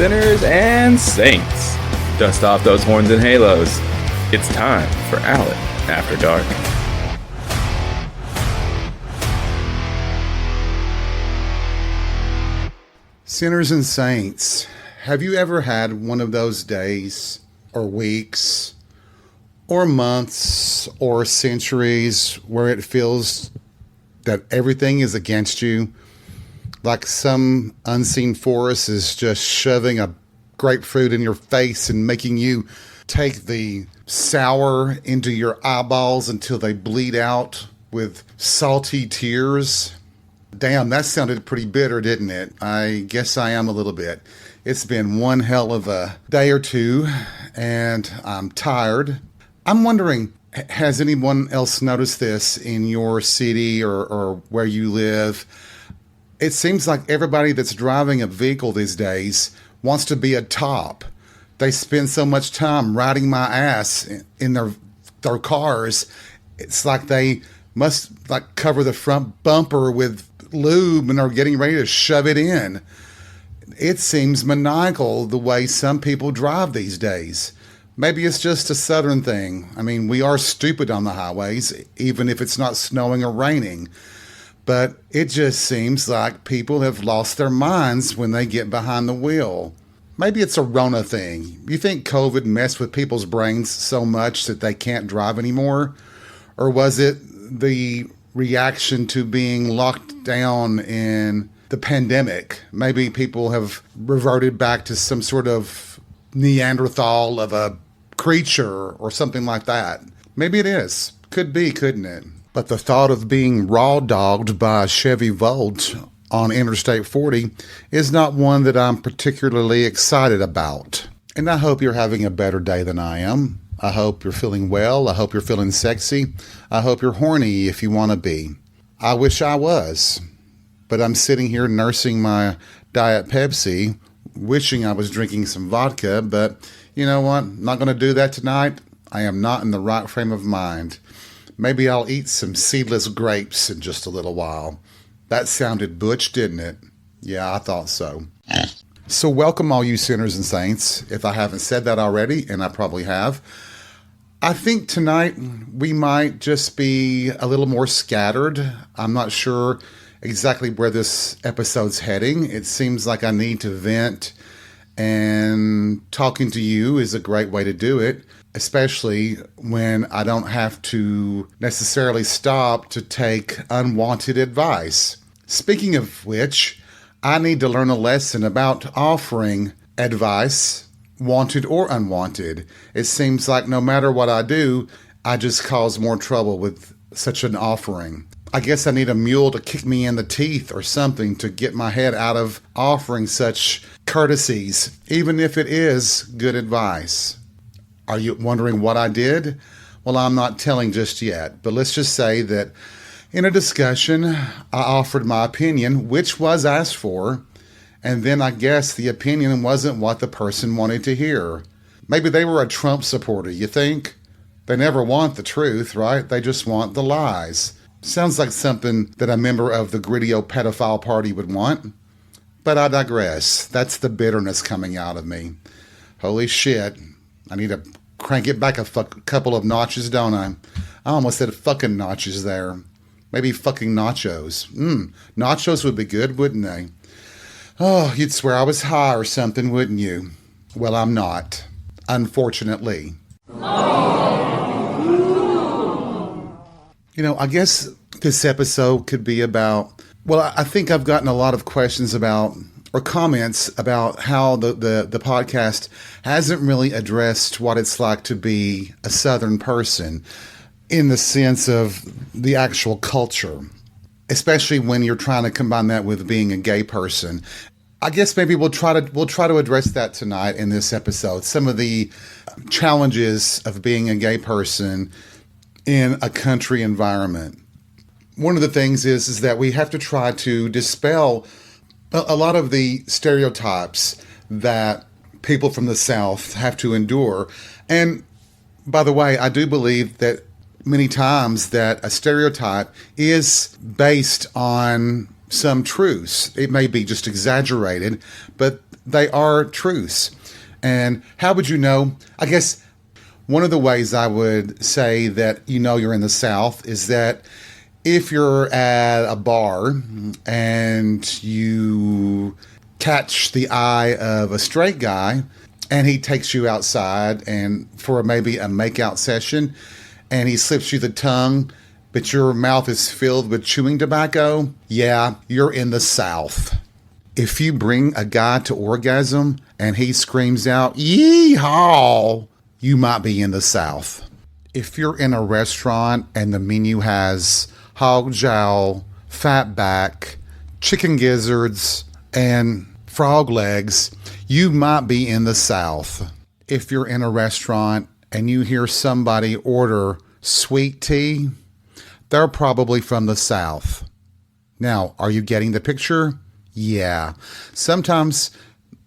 sinners and saints. Dust off those horns and halos. It's time for Allen After Dark. Sinners and saints, have you ever had one of those days or weeks or months or centuries where it feels that everything is against you? Like some unseen force is just shoving a grapefruit in your face and making you take the sour into your eyeballs until they bleed out with salty tears. Damn, that sounded pretty bitter, didn't it? I guess I am a little bit. It's been one hell of a day or two, and I'm tired. I'm wondering, has anyone else noticed this in your city or where you live? It seems like everybody that's driving a vehicle these days wants to be a top. They spend so much time riding my ass in their cars. It's like they must cover the front bumper with lube and are getting ready to shove it in. It seems maniacal the way some people drive these days. Maybe it's just a southern thing. I mean, we are stupid on the highways, even if it's not snowing or raining. But it just seems like people have lost their minds when they get behind the wheel. Maybe it's a Rona thing. You think COVID messed with people's brains so much that they can't drive anymore? Or was it the reaction to being locked down in the pandemic? Maybe people have reverted back to some sort of Neanderthal of a creature or something like that. Maybe it is. Could be, couldn't it? But the thought of being raw-dogged by a Chevy Volt on Interstate 40 is not one that I'm particularly excited about. And I hope you're having a better day than I am. I hope you're feeling well. I hope you're feeling sexy. I hope you're horny if you want to be. I wish I was. But I'm sitting here nursing my Diet Pepsi, wishing I was drinking some vodka. But you know what? I'm not going to do that tonight. I am not in the right frame of mind. Maybe I'll eat some seedless grapes in just a little while. That sounded butch, didn't it? Yeah, I thought so. So welcome all you sinners and saints, if I haven't said that already, and I probably have. I think tonight we might just be a little more scattered. I'm not sure exactly where this episode's heading. It seems like I need to vent, and talking to you is a great way to do it, especially when I don't have to necessarily stop to take unwanted advice. Speaking of which, I need to learn a lesson about offering advice, wanted or unwanted. It seems like no matter what I do, I just cause more trouble with such an offering. I guess I need a mule to kick me in the teeth or something to get my head out of offering such courtesies, even if it is good advice. Are you wondering what I did? Well, I'm not telling just yet, but let's just say that in a discussion, I offered my opinion, which was asked for, and then I guess the opinion wasn't what the person wanted to hear. Maybe they were a Trump supporter, you think? They never want the truth, right? They just want the lies. Sounds like something that a member of the Gritty-O pedophile party would want. But I digress. That's the bitterness coming out of me. Holy shit. I need to crank it back a couple of notches, don't I? I almost said fucking notches there. Maybe fucking nachos. Nachos would be good, wouldn't they? Oh, you'd swear I was high or something, wouldn't you? Well, I'm not. Unfortunately. You know, I guess this episode could be about... Well, I think I've gotten a lot of questions about... or comments about how the podcast hasn't really addressed what it's like to be a Southern person in the sense of the actual culture, especially when you're trying to combine that with being a gay person. I guess maybe we'll try to address that tonight in this episode. Some of the challenges of being a gay person in a country environment. One of the things is that we have to try to dispel a lot of the stereotypes that people from the South have to endure. And by the way, I do believe that many times that a stereotype is based on some truths. It may be just exaggerated, but they are truths. And how would you know? I guess one of the ways I would say that you know you're in the South is that if you're at a bar and you catch the eye of a straight guy and he takes you outside and for maybe a makeout session and he slips you the tongue, but your mouth is filled with chewing tobacco, yeah, you're in the South. If you bring a guy to orgasm and he screams out, "Yee-haw," you might be in the South. If you're in a restaurant and the menu has hog jowl, fat back, chicken gizzards, and frog legs, you might be in the South. If you're in a restaurant and you hear somebody order sweet tea, they're probably from the South. Now, are you getting the picture? Yeah. Sometimes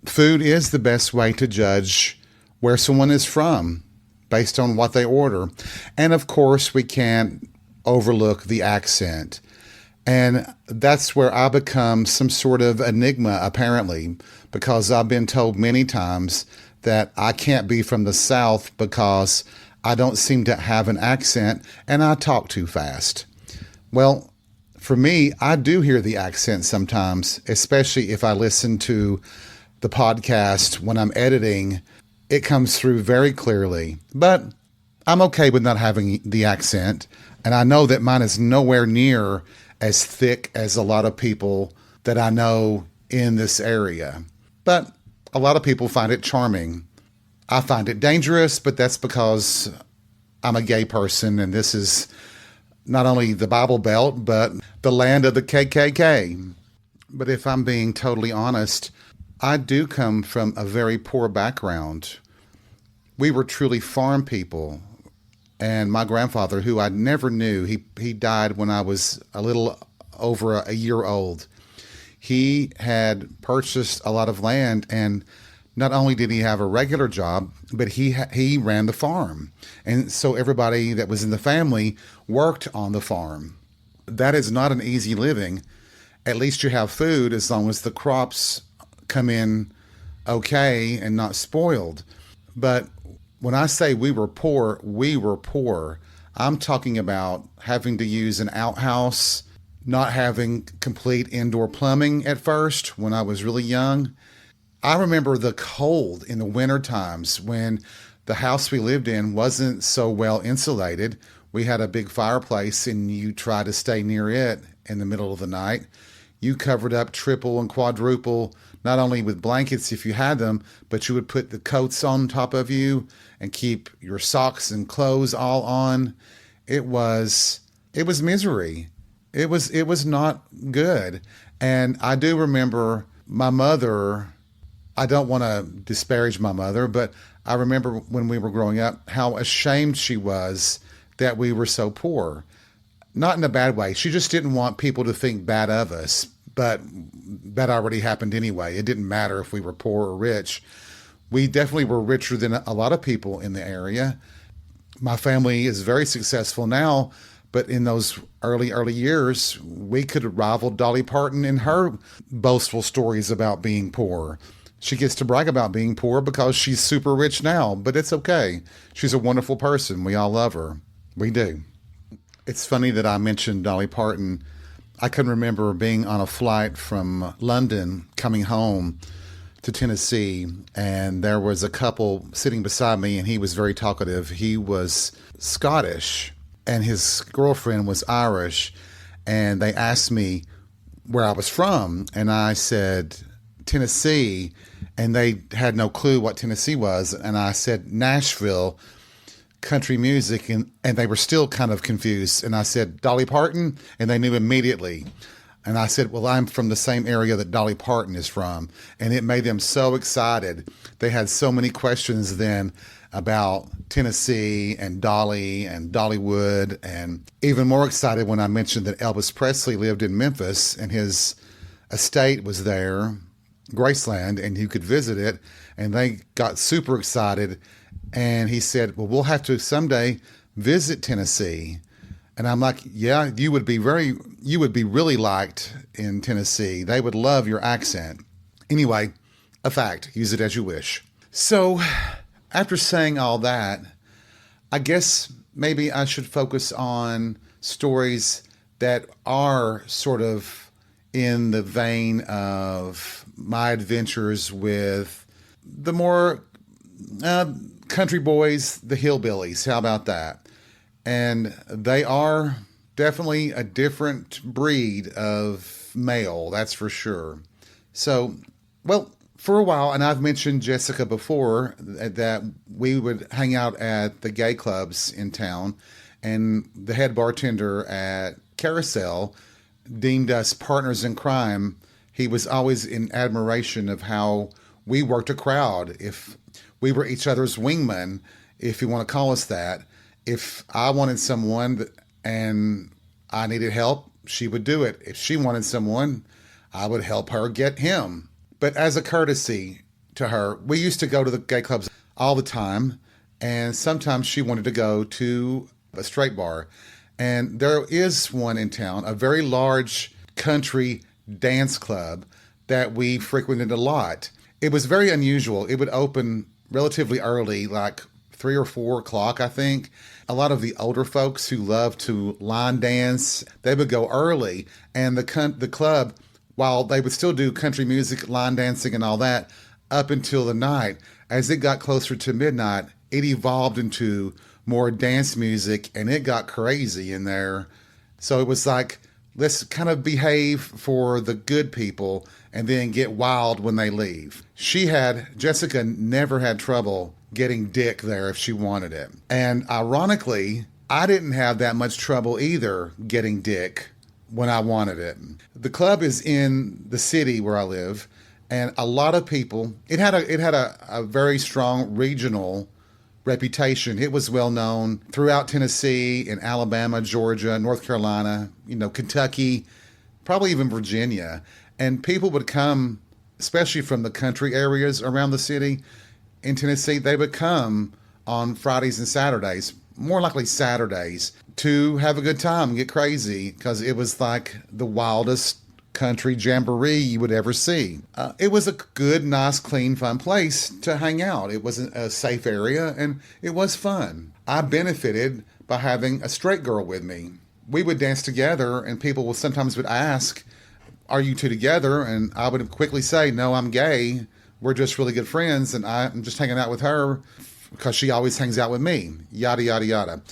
food is the best way to judge where someone is from based on what they order. And of course, we can't overlook the accent. And that's where I become some sort of enigma, apparently, because I've been told many times that I can't be from the South because I don't seem to have an accent and I talk too fast. Well, for me, I do hear the accent sometimes, especially if I listen to the podcast when I'm editing. It comes through very clearly, but I'm okay with not having the accent. And I know that mine is nowhere near as thick as a lot of people that I know in this area. But a lot of people find it charming. I find it dangerous, but that's because I'm a gay person and this is not only the Bible Belt, but the land of the KKK. But if I'm being totally honest, I do come from a very poor background. We were truly farm people. And my grandfather, who I never knew, he died when I was a little over a year old. He had purchased a lot of land, and not only did he have a regular job, but he ran the farm. And so everybody that was in the family worked on the farm. That is not an easy living. At least you have food as long as the crops come in okay and not spoiled. But when I say we were poor, we were poor. I'm talking about having to use an outhouse, not having complete indoor plumbing at first when I was really young. I remember the cold in the winter times when the house we lived in wasn't so well insulated. We had a big fireplace and you tried to stay near it in the middle of the night. You covered up triple and quadruple, not only with blankets if you had them, but you would put the coats on top of you and keep your socks and clothes all on. It was misery. It was not good. And I do remember my mother. I don't want to disparage my mother, but I remember when we were growing up how ashamed she was that we were so poor. Not in a bad way. She just didn't want people to think bad of us, but that already happened anyway. It didn't matter if we were poor or rich. We definitely were richer than a lot of people in the area. My family is very successful now, but in those early years, we could rival Dolly Parton in her boastful stories about being poor. She gets to brag about being poor because she's super rich now, but it's okay. She's a wonderful person. We all love her. We do. It's funny that I mentioned Dolly Parton. I can remember being on a flight from London coming home to Tennessee, and there was a couple sitting beside me, and he was very talkative. He was Scottish, and his girlfriend was Irish, and they asked me where I was from, and I said Tennessee, and they had no clue what Tennessee was, and I said Nashville, country music, and they were still kind of confused, and I said Dolly Parton, and they knew immediately. And I said, well, I'm from the same area that Dolly Parton is from. And it made them so excited. They had so many questions then about Tennessee and Dolly and Dollywood, and even more excited when I mentioned that Elvis Presley lived in Memphis and his estate was there, Graceland, and you could visit it. And they got super excited. And he said, well, we'll have to someday visit Tennessee. And I'm like, yeah, you would be really liked in Tennessee. They would love your accent. Anyway, a fact. Use it as you wish. So, after saying all that, I guess maybe I should focus on stories that are sort of in the vein of my adventures with the more country boys, the hillbillies. How about that? And they are definitely a different breed of male, that's for sure. So, well, for a while, and I've mentioned Jessica before, that we would hang out at the gay clubs in town, and the head bartender at Carousel deemed us partners in crime. He was always in admiration of how we worked a crowd. If we were each other's wingmen, if you want to call us that. If I wanted someone and I needed help, she would do it. If she wanted someone, I would help her get him. But as a courtesy to her, we used to go to the gay clubs all the time, and sometimes she wanted to go to a straight bar. And there is one in town, a very large country dance club that we frequented a lot. It was very unusual. It would open relatively early, like 3 or 4 o'clock, I think. A lot of the older folks who love to line dance, they would go early. And the club, while they would still do country music, line dancing and all that, up until the night, as it got closer to midnight, it evolved into more dance music, and it got crazy in there. So it was like, let's kind of behave for the good people and then get wild when they leave. Jessica never had trouble getting dick there if she wanted it. And ironically, I didn't have that much trouble either getting dick when I wanted it. The club is in the city where I live, and a lot of people, it had a very strong regional reputation. It was well known throughout Tennessee, in Alabama, Georgia, North Carolina, Kentucky, probably even Virginia. And people would come, especially from the country areas around the city in Tennessee, they would come on Fridays and Saturdays, more likely Saturdays, to have a good time and get crazy, because it was like the wildest country jamboree you would ever see. It was a good, nice, clean, fun place to hang out. It was a safe area, and it was fun. I benefited by having a straight girl with me. We would dance together, and people sometimes would ask, "Are you two together?" And I would quickly say, "No, I'm gay. We're just really good friends, and I'm just hanging out with her because she always hangs out with me." Yada, yada, yada.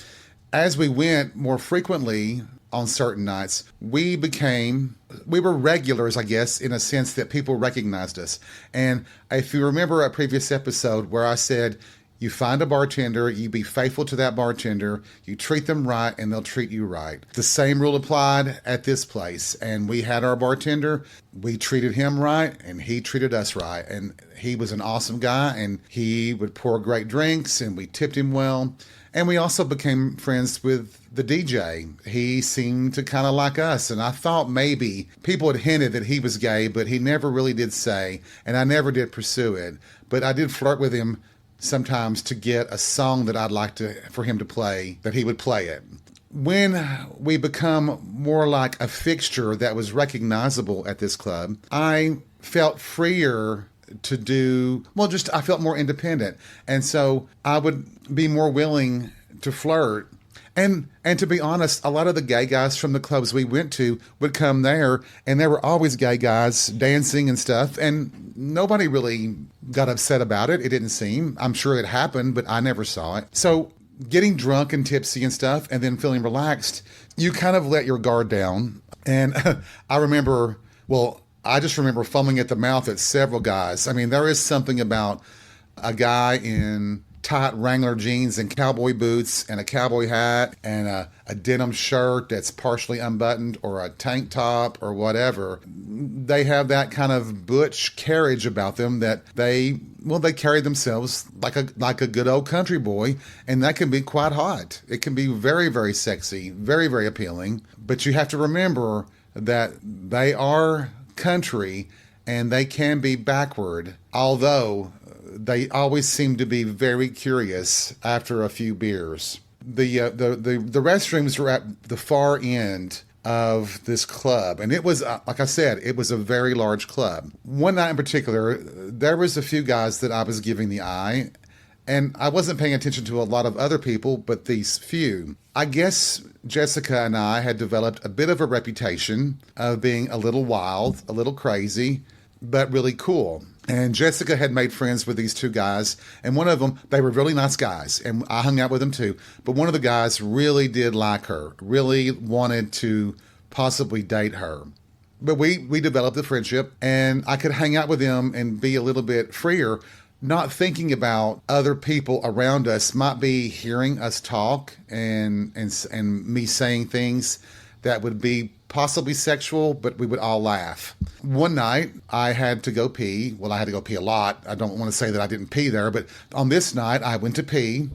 As we went more frequently on certain nights, we were regulars, I guess, in a sense that people recognized us. And if you remember a previous episode where I said, you find a bartender, you be faithful to that bartender, you treat them right, and they'll treat you right. The same rule applied at this place. And we had our bartender, we treated him right, and he treated us right. And he was an awesome guy, and he would pour great drinks, and we tipped him well. And we also became friends with the DJ. He seemed to kind of like us, and I thought maybe people had hinted that he was gay, but he never really did say, and I never did pursue it. But I did flirt with him sometimes to get a song that I'd like for him to play, that he would play it. When we become more like a fixture that was recognizable at this club, I felt freer to do, I felt more independent. And so I would be more willing to flirt. And to be honest, a lot of the gay guys from the clubs we went to would come there, and there were always gay guys dancing and stuff, and nobody really got upset about it. It didn't seem. I'm sure it happened, but I never saw it. So getting drunk and tipsy and stuff, and then feeling relaxed, you kind of let your guard down. And I just remember foaming at the mouth at several guys. I mean, there is something about a guy in tight Wrangler jeans and cowboy boots and a cowboy hat and a denim shirt that's partially unbuttoned, or a tank top or whatever. They have that kind of butch carriage about them that they carry themselves like a good old country boy, and that can be quite hot. It can be very, very sexy, very, very appealing. But you have to remember that they are country and they can be backward, although they always seem to be very curious after a few beers. The restrooms were at the far end of this club. And it was, like I said, it was a very large club. One night in particular, there was a few guys that I was giving the eye, and I wasn't paying attention to a lot of other people, but these few. I guess Jessica and I had developed a bit of a reputation of being a little wild, a little crazy, but really cool. And Jessica had made friends with these two guys, and one of them, they were really nice guys, and I hung out with them too. But one of the guys really did like her, really wanted to possibly date her. But we developed a friendship, and I could hang out with them and be a little bit freer, not thinking about other people around us might be hearing us talk and me saying things that would be possibly sexual, but we would all laugh. One night I had to go pee. Well, I had to go pee a lot. I don't want to say that I didn't pee there, but on this night I went to pee,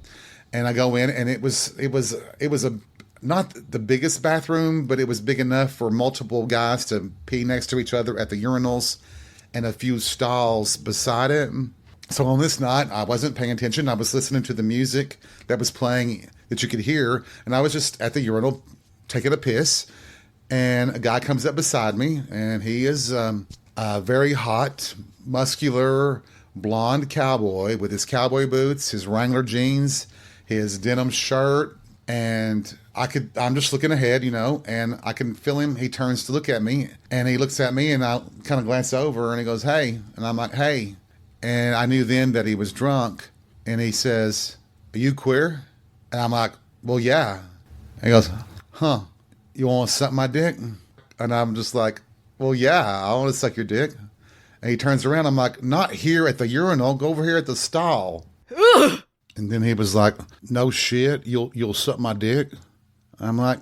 and I go in, and it was a not the biggest bathroom, but it was big enough for multiple guys to pee next to each other at the urinals and a few stalls beside it. So on this night, I wasn't paying attention. I was listening to the music that was playing that you could hear, and I was just at the urinal taking a piss, and a guy comes up beside me, and he is a very hot, muscular, blonde cowboy with his cowboy boots, his Wrangler jeans, his denim shirt, and I'm just looking ahead, and I can feel him. He turns to look at me, and he looks at me, and I kind of glance over, and he goes, "Hey," and I'm like, "Hey." And I knew then that he was drunk, and he says, "Are you queer?" And I'm like, "Well, yeah." And he goes, "Huh, you want to suck my dick?" And I'm just like, "Well, yeah, I want to suck your dick." And he turns around. I'm like, "Not here at the urinal. Go over here at the stall." Ugh. And then he was like, "No shit, you'll suck my dick?" I'm like,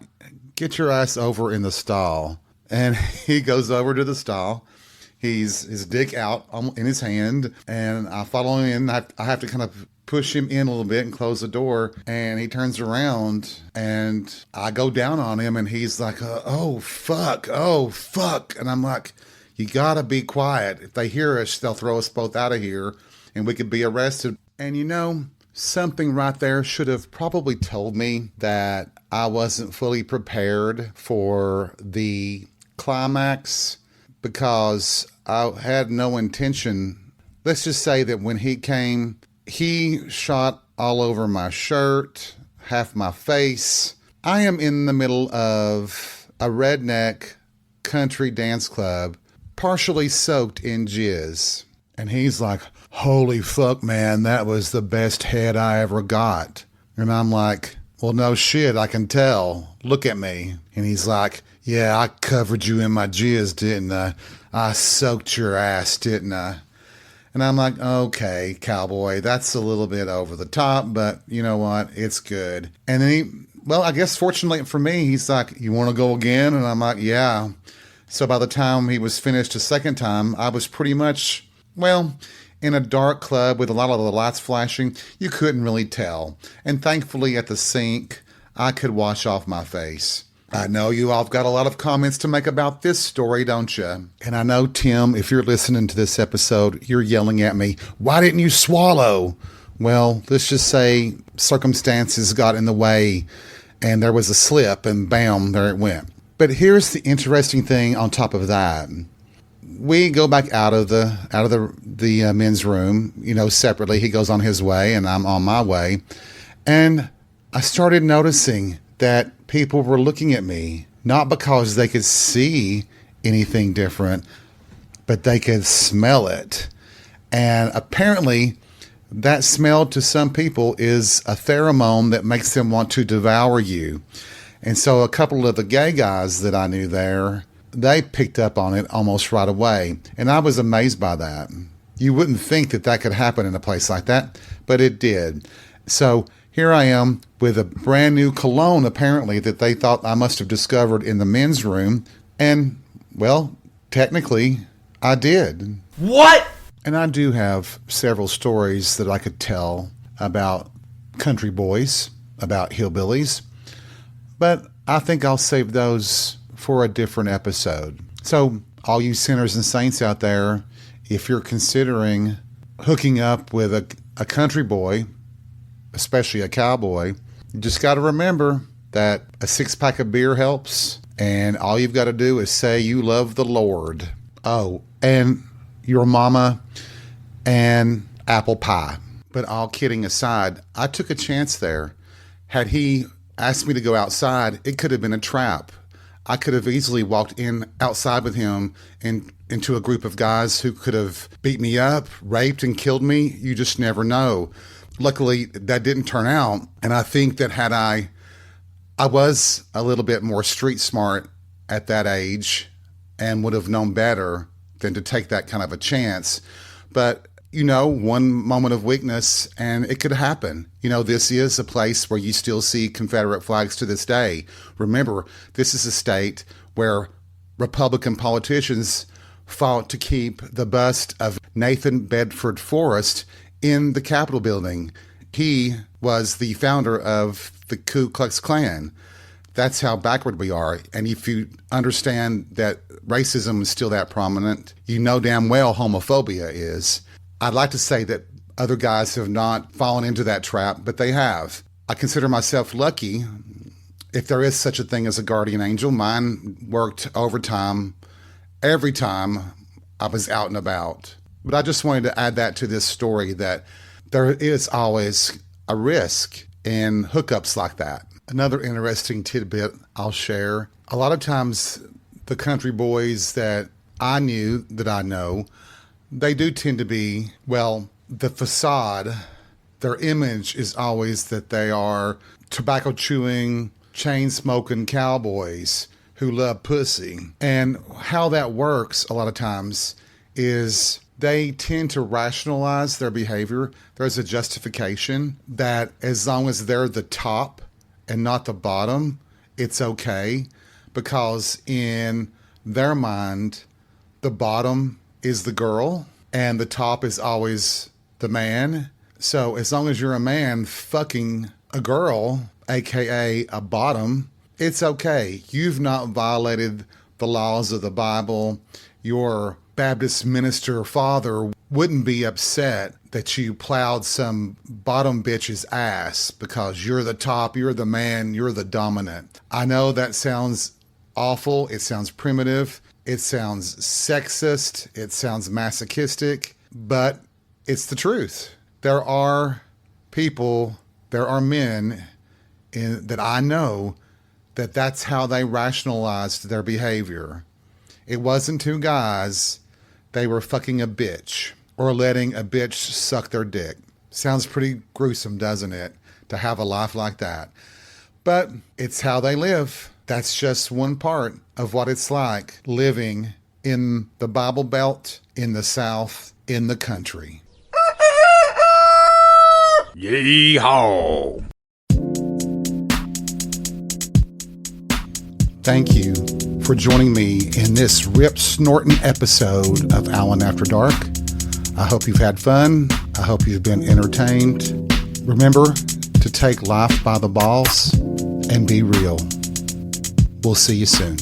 "Get your ass over in the stall." And he goes over to the stall. He's his dick out in his hand, and I follow him in. I have to kind of push him in a little bit and close the door, and he turns around, and I go down on him, and he's like, oh fuck," and I'm like, "You gotta be quiet. If they hear us, they'll throw us both out of here, and we could be arrested." And something right there should have probably told me that I wasn't fully prepared for the climax, because I had no intention. Let's just say that when he came, he shot all over my shirt, half my face. I am in the middle of a redneck country dance club, partially soaked in jizz. And he's like, "Holy fuck, man, that was the best head I ever got." And I'm like, "Well, no shit, I can tell. Look at me." And he's like, "Yeah, I covered you in my jizz, didn't I? I soaked your ass, didn't I?" And I'm like, "Okay, cowboy, that's a little bit over the top, but you know what? It's good." And then I guess fortunately for me, he's like, "You want to go again?" And I'm like, "Yeah." So by the time he was finished a second time, I was pretty much, in a dark club with a lot of the lights flashing. You couldn't really tell. And thankfully at the sink, I could wash off my face. I know you all have got a lot of comments to make about this story, don't you? And I know, Tim, if you're listening to this episode, you're yelling at me, "Why didn't you swallow?" Well, let's just say circumstances got in the way, and there was a slip, and bam, there it went. But here's the interesting thing on top of that. We go back out of the men's room, separately. He goes on his way, and I'm on my way. And I started noticing that people were looking at me, not because they could see anything different, but they could smell it. And apparently that smell to some people is a pheromone that makes them want to devour you. And so a couple of the gay guys that I knew there, they picked up on it almost right away. And I was amazed by that. You wouldn't think that could happen in a place like that, but it did. So here I am with a brand new cologne, apparently, that they thought I must have discovered in the men's room. And, technically, I did. What? And I do have several stories that I could tell about country boys, about hillbillies. But I think I'll save those for a different episode. So, all you sinners and saints out there, if you're considering hooking up with a country boy, especially a cowboy, you just got to remember that a 6-pack of beer helps, And all you've got to do is say you love the Lord. Oh, and your mama and apple pie. But all kidding aside, I took a chance there. Had he asked me to go outside, it could have been a trap. I could have easily walked in outside with him and into a group of guys who could have beat me up, raped, and killed me. You just never know. Luckily, that didn't turn out. And I think that had I was a little bit more street smart at that age and would have known better than to take that kind of a chance. But, one moment of weakness and it could happen. This is a place where you still see Confederate flags to this day. Remember, this is a state where Republican politicians fought to keep the bust of Nathan Bedford Forrest in the Capitol building. He was the founder of the Ku Klux Klan. That's how backward we are. And if you understand that racism is still that prominent, you know damn well homophobia is. I'd like to say that other guys have not fallen into that trap, but they have. I consider myself lucky. If there is such a thing as a guardian angel, mine worked overtime every time I was out and about. But I just wanted to add that to this story, that there is always a risk in hookups like that. Another interesting tidbit I'll share. A lot of times the country boys that I know, they do tend to be, the facade, their image is always that they are tobacco chewing, chain smoking cowboys who love pussy. And how that works a lot of times is they tend to rationalize their behavior. There's a justification that as long as they're the top and not the bottom, it's okay, because in their mind, the bottom is the girl and the top is always the man. So as long as you're a man fucking a girl, aka a bottom, it's okay. You've not violated the laws of the Bible. Your Baptist minister father wouldn't be upset that you plowed some bottom bitch's ass because you're the top, you're the man, you're the dominant. I know that sounds awful. It sounds primitive. It sounds sexist. It sounds masochistic, but it's the truth. There are people, there are men that I know that's how they rationalized their behavior. It wasn't two guys. They were fucking a bitch or letting a bitch suck their dick. Sounds pretty gruesome, doesn't it? To have a life like that. But it's how they live. That's just one part of what it's like living in the Bible Belt, in the South, in the country. Yee-haw! Thank you for joining me in this rip-snorting episode of Alan After Dark. I hope you've had fun. I hope you've been entertained. Remember to take life by the balls and be real. We'll see you soon.